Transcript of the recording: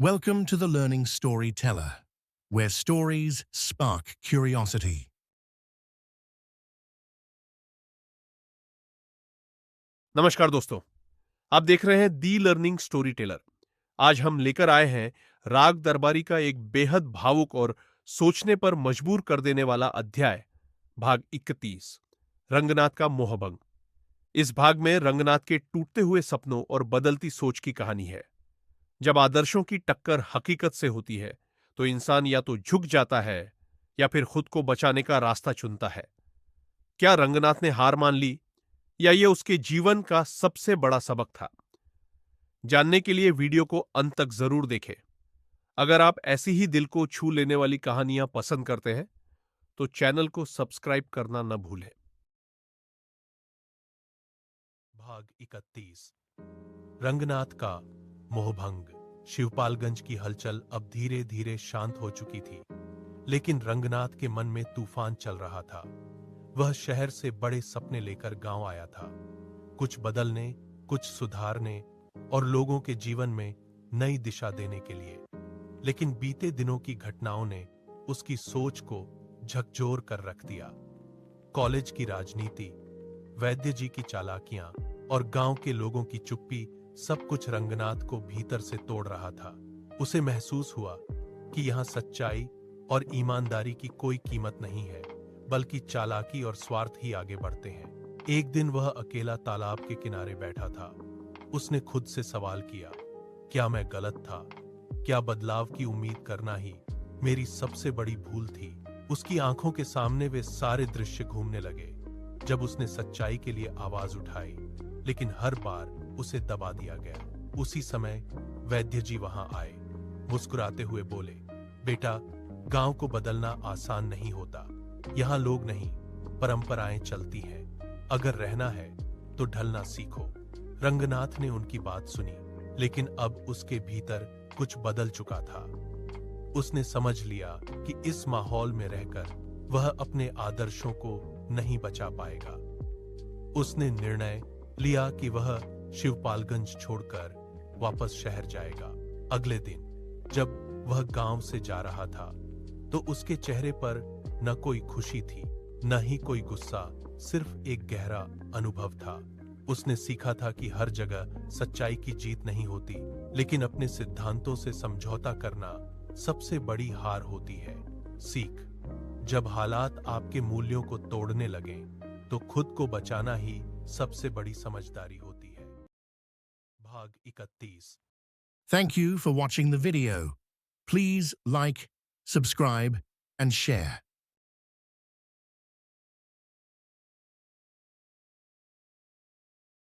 Welcome to the Learning Storyteller, where stories spark curiosity. नमस्कार दोस्तों, आप देख रहे हैं दी लर्निंग स्टोरी टेलर। आज हम लेकर आए हैं राग दरबारी का एक बेहद भावुक और सोचने पर मजबूर कर देने वाला अध्याय, भाग 31, रंगनाथ का मोहभंग। इस भाग में रंगनाथ के टूटते हुए सपनों और बदलती सोच की कहानी है। जब आदर्शों की टक्कर हकीकत से होती है, तो इंसान या तो झुक जाता है या फिर खुद को बचाने का रास्ता चुनता है। क्या रंगनाथ ने हार मान ली, या ये उसके जीवन का सबसे बड़ा सबक था? जानने के लिए वीडियो को अंत तक जरूर देखें। अगर आप ऐसी ही दिल को छू लेने वाली कहानियां पसंद करते हैं, तो चैनल को सब्सक्राइब करना न भूलें। भाग 31, रंगनाथ का मोहभंग। शिवपालगंज की हलचल अब धीरे धीरे शांत हो चुकी थी, लेकिन रंगनाथ के मन में तूफान चल रहा था। वह शहर से बड़े सपने लेकर गांव आया था, कुछ बदलने, कुछ सुधारने और लोगों के जीवन में नई दिशा देने के लिए। लेकिन बीते दिनों की घटनाओं ने उसकी सोच को झकझोर कर रख दिया। कॉलेज की राजनीति, वैद्य जी की चालाकियां और गांव के लोगों की चुप्पी, सब कुछ रंगनाथ को भीतर से तोड़ रहा था। उसे महसूस हुआ कि यहां सच्चाई और ईमानदारी की कोई कीमत नहीं है, बल्कि चालाकी और स्वार्थ ही आगे बढ़ते हैं। एक दिन वह अकेला तालाब के किनारे बैठा था। उसने खुद से सवाल किया, क्या मैं गलत था? क्या बदलाव की उम्मीद करना ही मेरी सबसे बड़ी भूल थी? उसकी आंखों के सामने वे सारे दृश्य घूमने लगे, जब उसने सच्चाई के लिए आवाज उठाई, लेकिन हर बार उसे दबा दिया गया। उसी समय वैद्य जी वहां आए। मुस्कुराते हुए बोले, बेटा, गांव को बदलना आसान नहीं होता। यहाँ लोग नहीं, परंपराएं चलती हैं। अगर रहना है तो ढलना सीखो। रंगनाथ ने उनकी बात सुनी, लेकिन अब उसके भीतर कुछ बदल चुका था। उसने समझ लिया कि इस माहौल में रहकर वह अपने आदर्शों को नहीं बचा पाएगा। उसने निर्णय लिया कि वह शिवपालगंज छोड़कर वापस शहर जाएगा। अगले दिन जब वह गांव से जा रहा था, तो उसके चेहरे पर न कोई खुशी थी, न ही कोई गुस्सा, सिर्फ एक गहरा अनुभव था। उसने सीखा था कि हर जगह सच्चाई की जीत नहीं होती, लेकिन अपने सिद्धांतों से समझौता करना सबसे बड़ी हार होती है। सीख, जब हालात आपके मूल्यों को तोड़ने लगे, तो खुद को बचाना ही सबसे बड़ी समझदारी होती है। भाग 31। Thank you for watching the video. Please like, subscribe, and share.